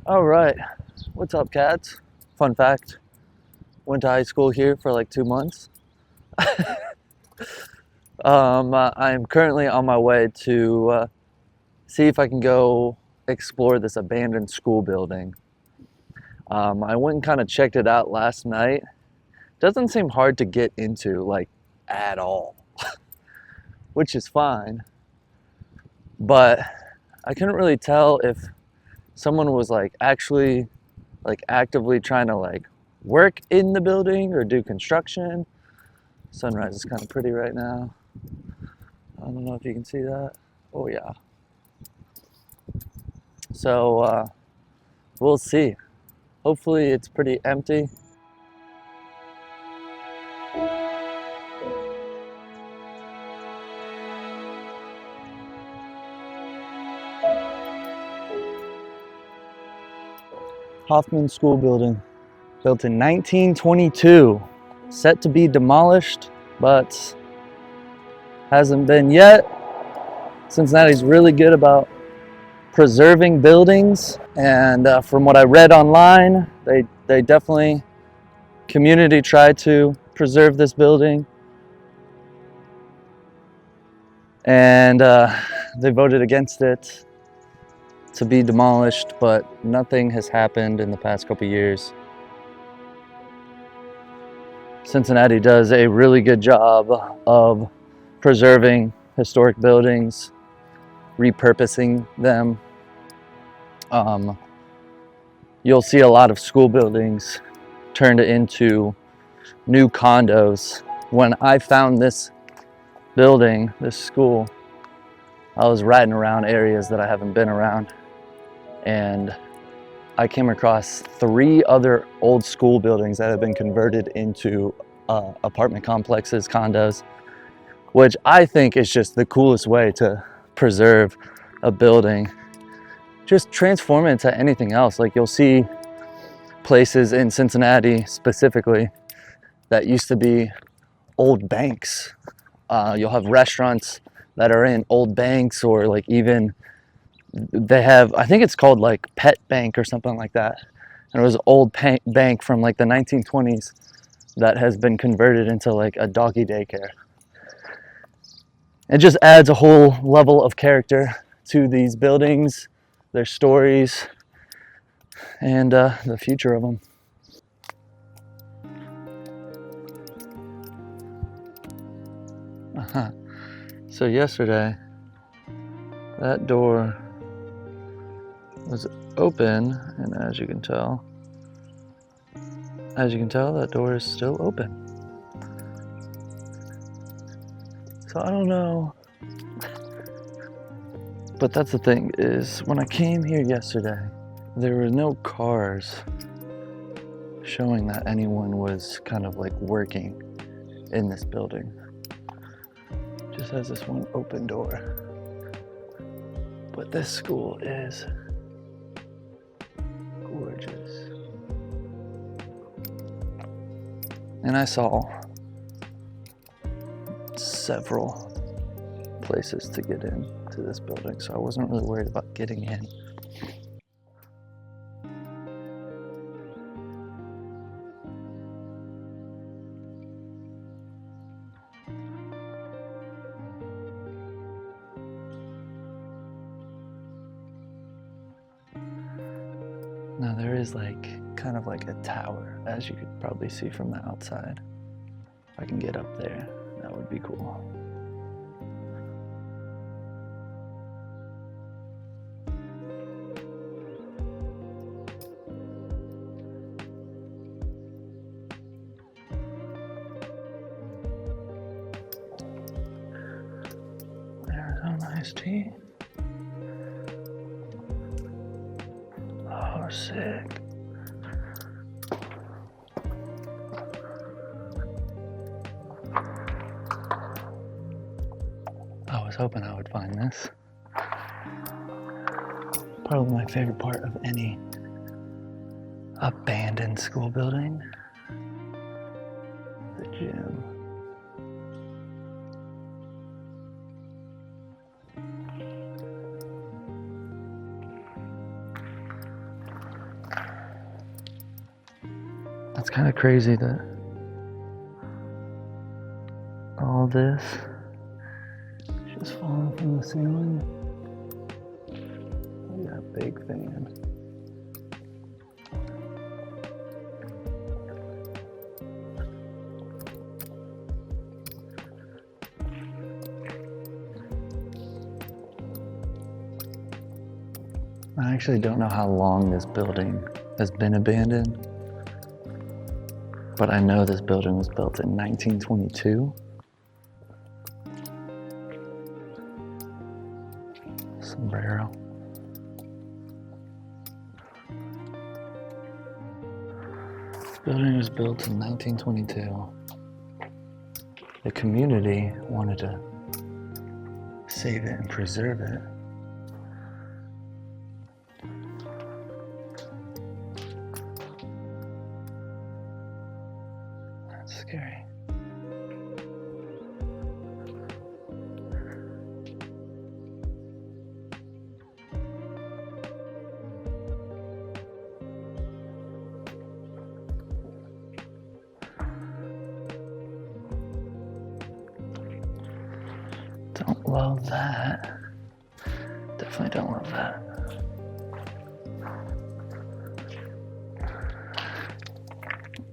All right, what's up, cats? Fun fact: went to high school here for like 2 months. I am currently on my way to see if I can go explore this abandoned school building. I went and kind of checked it out last night. Doesn't seem hard to get into, like, at all, which is fine. But I couldn't really tell if someone was like actually like actively trying to like work in the building or do construction. Sunrise is kind of pretty right now. I don't know if you can see that. Oh yeah. So we'll see. Hopefully it's pretty empty. Hoffman School Building, built in 1922, set to be demolished, but hasn't been yet. Cincinnati's really good about preserving buildings, and from what I read online, they definitely community tried to preserve this building, and they voted against it to be demolished, but nothing has happened in the past couple years. Cincinnati does a really good job of preserving historic buildings, repurposing them. You'll see a lot of school buildings turned into new condos. When I found this building, this school, I was riding around areas that I haven't been around, and I came across 3 other old school buildings that have been converted into apartment complexes, condos, which I think is just the coolest way to preserve a building. Just transform it into anything else. Like, you'll see places in Cincinnati specifically that used to be old banks. You'll have restaurants that are in old banks, or like even they have, I think it's called like Pet Bank or something like that. And it was an old bank from like the 1920s that has been converted into like a doggy daycare. It just adds a whole level of character to these buildings, their stories, and the future of them. So yesterday, that door was open, and as you can tell, that door is still open. So I don't know, but that's the thing, is when I came here yesterday, there were no cars showing that anyone was kind of like working in this building. It just has this one open door. But this school is gorgeous. And I saw several places to get in to this building, so I wasn't really worried about getting in. Now there is like kind of like a tower, as you could probably see from the outside. If I can get up there, that would be cool. Arizona iced tea. Oh, sick. I was hoping I would find this. Probably my favorite part of any abandoned school building. The gym. It's kind of crazy that all this is just falling from the ceiling. Look at that big fan. I actually don't know how long this building has been abandoned, but I know this building was built in 1922. Sombrero. This building was built in 1922. The community wanted to save it and preserve it. That's scary. Don't love that. Definitely don't love that.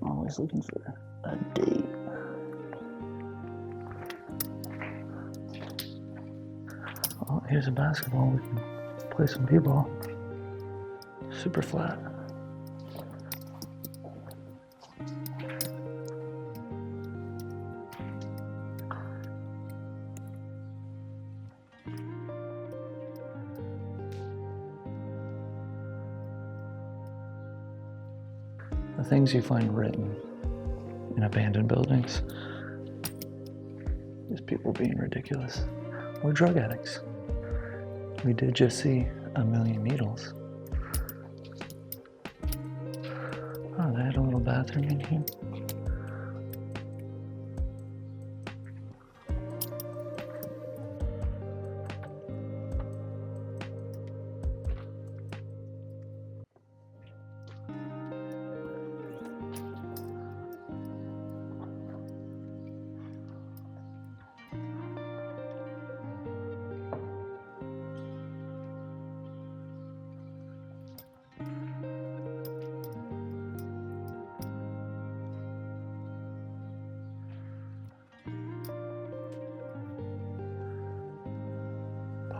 Always looking for a date. Oh, here's a basketball. We can play some b-ball. Super flat. The things you find written in abandoned buildings is people being ridiculous or drug addicts. We did just see 1,000,000 needles. Oh, they had a little bathroom in here.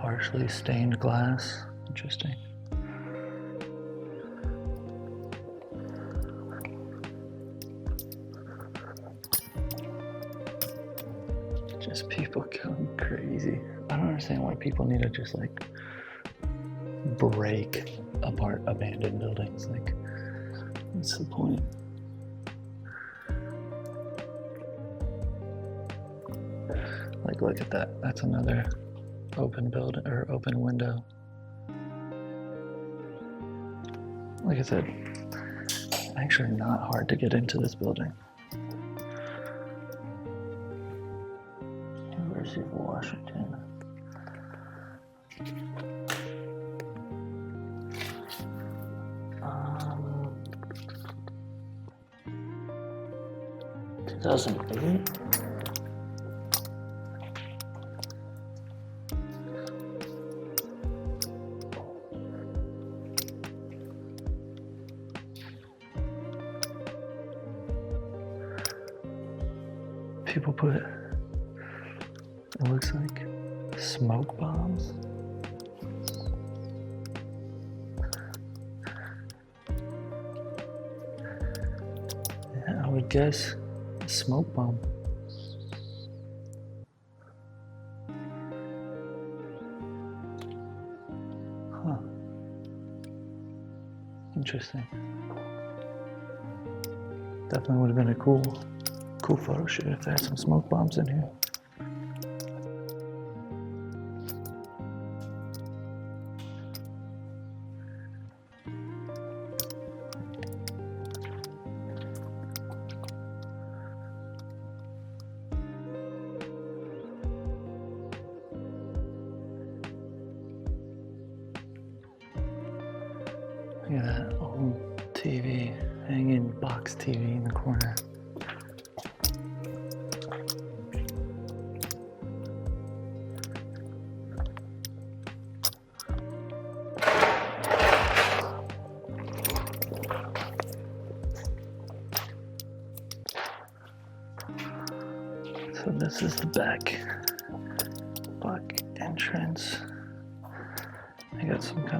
Partially stained glass. Interesting. Just people going crazy. I don't understand why people need to just like break apart abandoned buildings. Like, what's the point? Like, look at that. That's another open building or open window. Like I said, actually not hard to get into this building. University of Washington. Um, 2008. People put, it looks like smoke bombs. Yeah, I would guess a smoke bomb. Huh. Interesting. Definitely would have been a cool photo shoot if there's some smoke bombs in here. Look at that old TV, hanging box TV in the corner. So this is the back entrance. I got somebody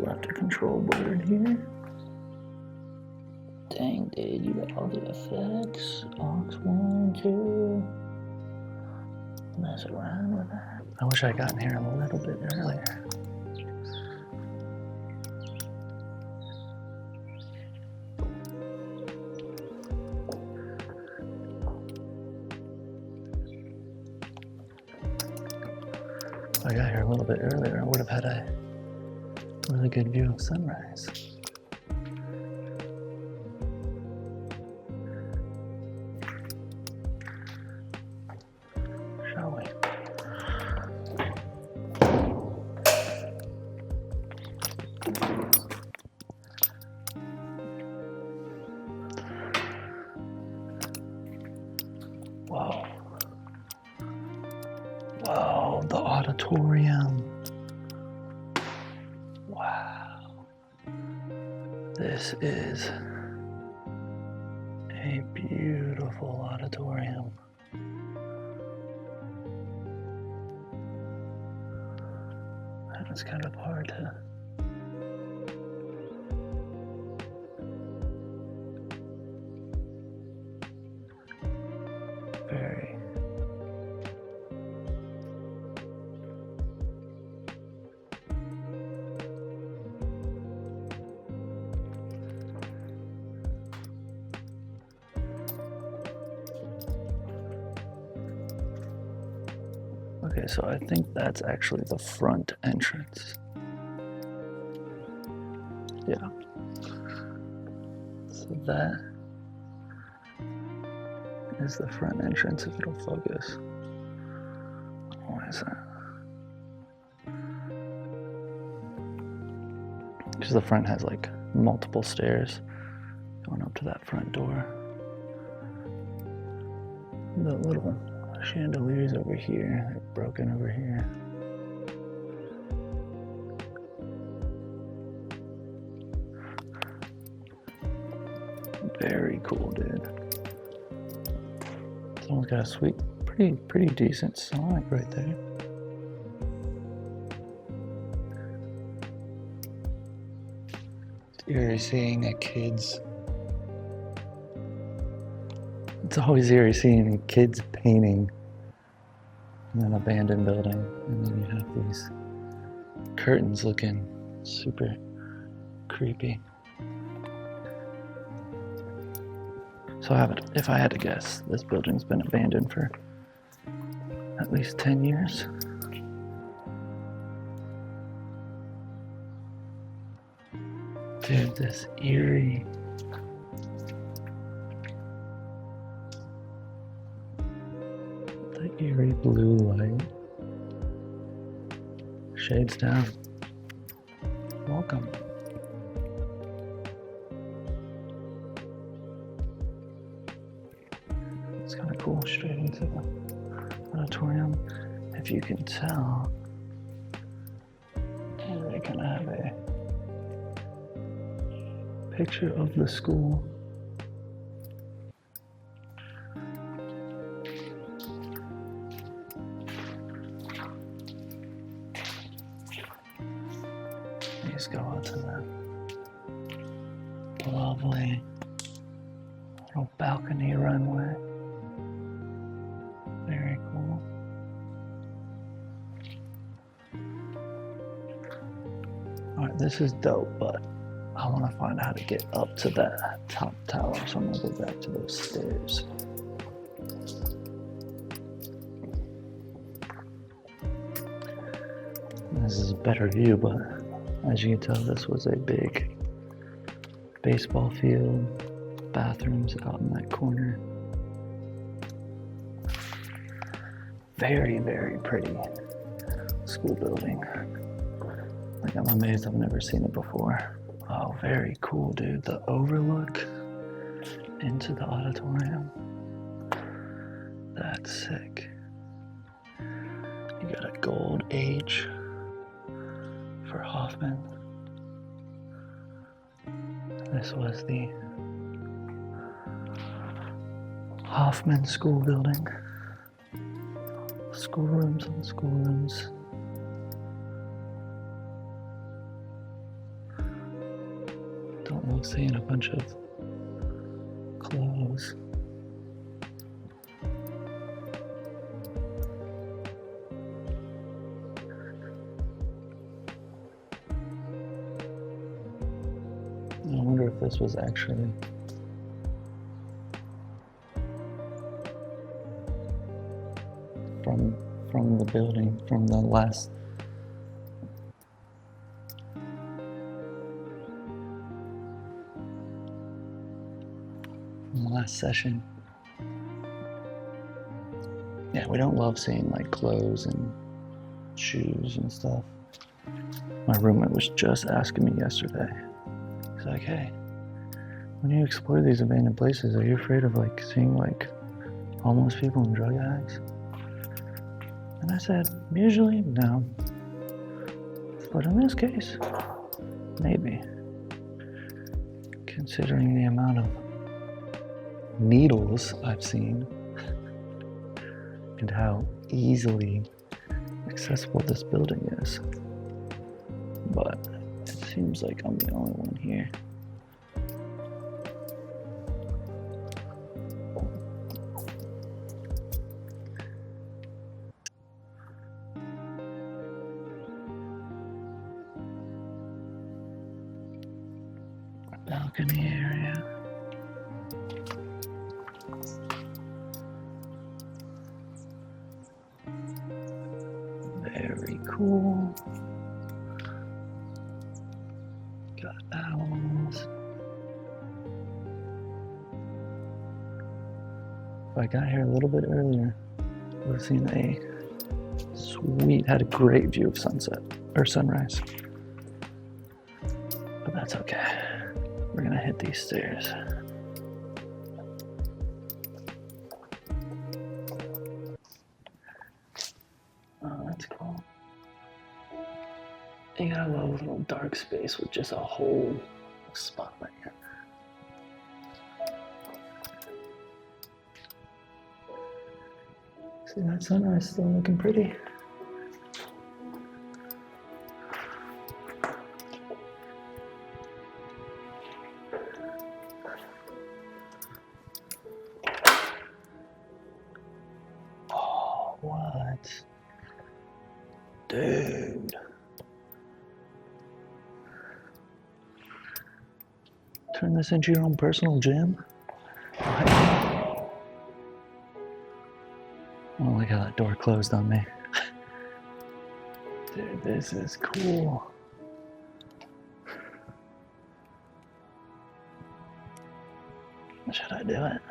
left a control board here. Dang, dude, you got all the effects. Aux 1, 2. Mess around with that. I wish I got in here a little bit earlier. If I got here a little bit earlier, I would have had a really good view of sunrise. Shall we? Whoa. Whoa, the auditorium. Wow. This is a beautiful auditorium. And it's kind of hard to very Okay, so I think that's actually the front entrance. Yeah. So that is the front entrance, if it'll focus. Why is that? Because the front has like multiple stairs going up to that front door. The little chandeliers over here, they're broken over here. Very cool, dude. Someone's got a sweet, pretty decent Sonic right there. It's eerie seeing a kid's. It's always eerie seeing kids painting in an abandoned building, and then you have these curtains looking super creepy. So if I had to guess, this building's been abandoned for at least 10 years. Dude, this eerie blue light. Shades down. Welcome. It's kind of cool, straight into the auditorium. If you can tell, they kind of have a picture of the school. Let's go out to the lovely little balcony runway. Very cool. Alright, this is dope, but I want to find out how to get up to that top tower, so I'm going to go back to those stairs. This is a better view, but as you can tell, this was a big baseball field, bathrooms out in that corner. Very, very pretty school building. Like, I'm amazed I've never seen it before. Oh, very cool, dude. The overlook into the auditorium. That's sick. You got a gold age for Hoffman. This was the Hoffman School Building. Schoolrooms and schoolrooms. Don't love seeing a bunch of clothes. I wonder if this was actually from the building, from the last session. Yeah, we don't love seeing like clothes and shoes and stuff. My roommate was just asking me yesterday. He's like, hey, when you explore these abandoned places, are you afraid of like seeing like homeless people and drug addicts? And I said, usually no. But in this case, maybe. Considering the amount of needles I've seen and how easily accessible this building is. But it seems like I'm the only one here. Balcony area. Very cool. Got owls. If I got here a little bit earlier, I would have seen had a great view of sunset or sunrise. But that's okay. We're gonna hit these stairs. Oh, that's cool. You got a little dark space with just a whole spotlight here. See that sunrise still looking pretty. Oh, what? Dude. Turn this into your own personal gym? I don't like how that door closed on me. Dude, this is cool. Should I do it?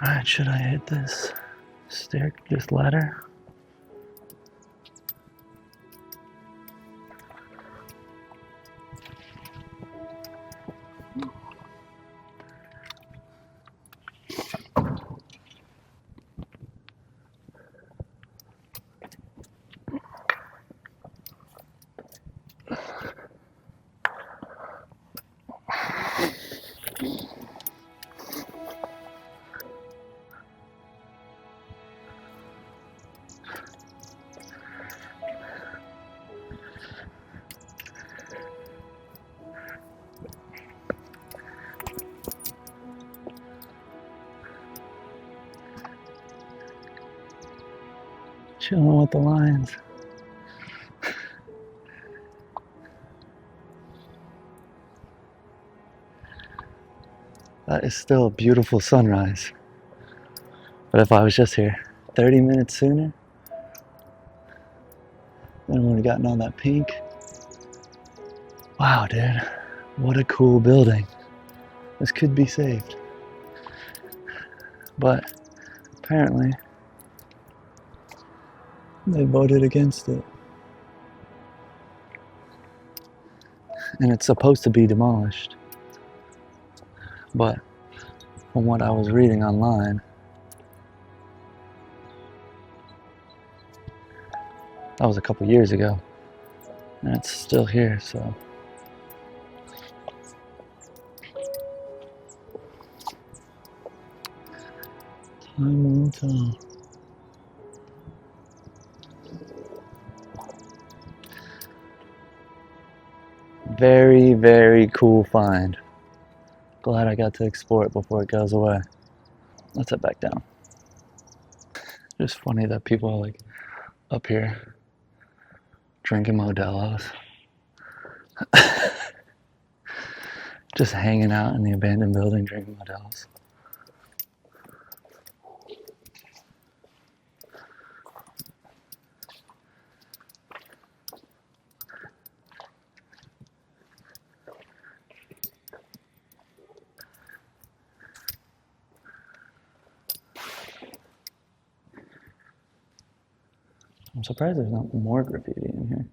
Alright, should I hit this ladder? Chilling with the lions. That is still a beautiful sunrise. But if I was just here 30 minutes sooner, Then we would have gotten all that pink. Wow, dude. What a cool building. This could be saved. But apparently, they voted against it. And it's supposed to be demolished. But from what I was reading online, that was a couple years ago. And it's still here, so. Time will tell. Very, very cool find. Glad I got to explore it before it goes away. Let's head back down. Just funny that people are like up here drinking Modelo's. Just hanging out in the abandoned building drinking Modelo's. I'm surprised there's not more graffiti in here.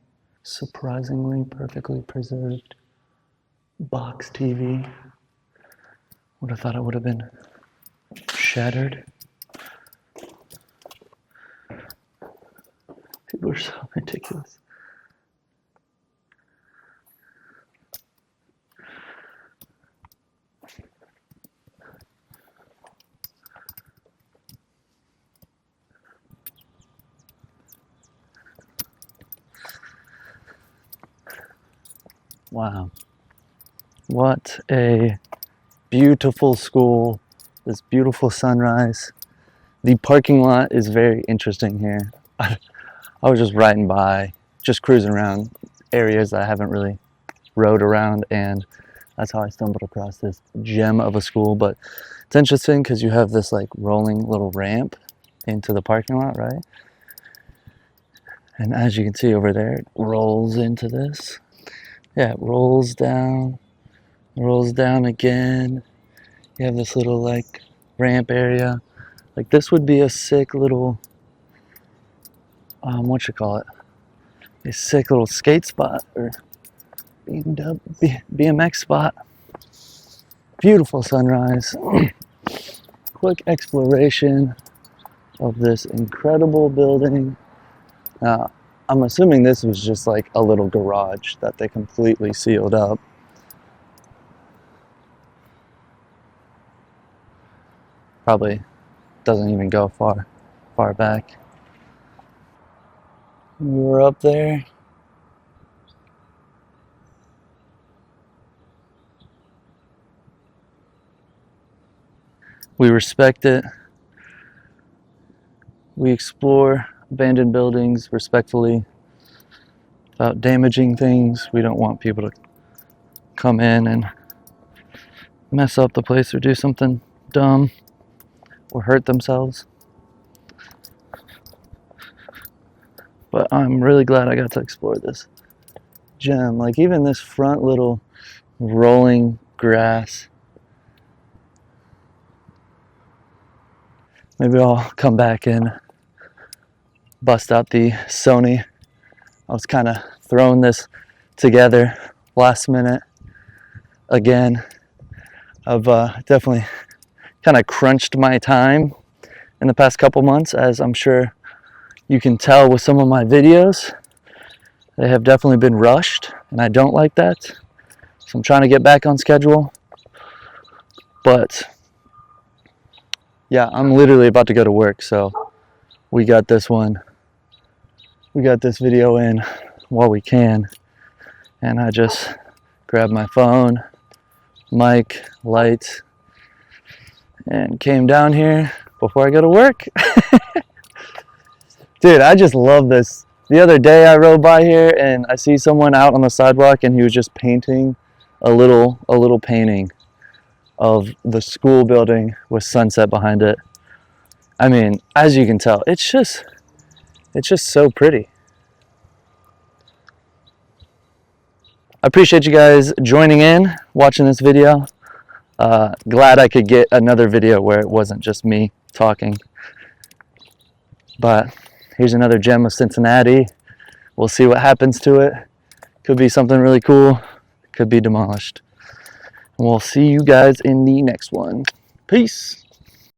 Surprisingly perfectly preserved box TV. Would have thought it would have been shattered. People are so ridiculous. Wow. What a beautiful school. This beautiful sunrise. The parking lot is very interesting here. I was just riding by, just cruising around areas that I haven't really rode around, and that's how I stumbled across this gem of a school. But it's interesting because you have this like rolling little ramp into the parking lot, right? And as you can see over there, it rolls into this. Yeah, it rolls down again. You have this little like ramp area. Like this would be a sick little, what you call it? A sick little skate spot or BMX spot. Beautiful sunrise. Quick exploration of this incredible building. Now, I'm assuming this was just like a little garage that they completely sealed up. Probably doesn't even go far back. We were up there. We respect it. We explore abandoned buildings respectfully without damaging things. We don't want people to come in and mess up the place or do something dumb or hurt themselves. But I'm really glad I got to explore this gem. Like even this front little rolling grass. Maybe I'll come back and bust out the Sony. I was kind of throwing this together last minute again. I've definitely kind of crunched my time in the past couple months, as I'm sure you can tell with some of my videos. They have definitely been rushed, and I don't like that. So I'm trying to get back on schedule. But yeah, I'm literally about to go to work, so we got this video in while we can. And I just grabbed my phone, mic, lights, and came down here before I go to work. Dude, I just love this. The other day I rode by here and I see someone out on the sidewalk and he was just painting a little painting of the school building with sunset behind it. I mean, as you can tell, it's just so pretty. I appreciate you guys joining in, watching this video. Glad I could get another video where it wasn't just me talking. But here's another gem of Cincinnati. We'll see what happens to it. Could be something really cool. Could be demolished. And we'll see you guys in the next one. Peace.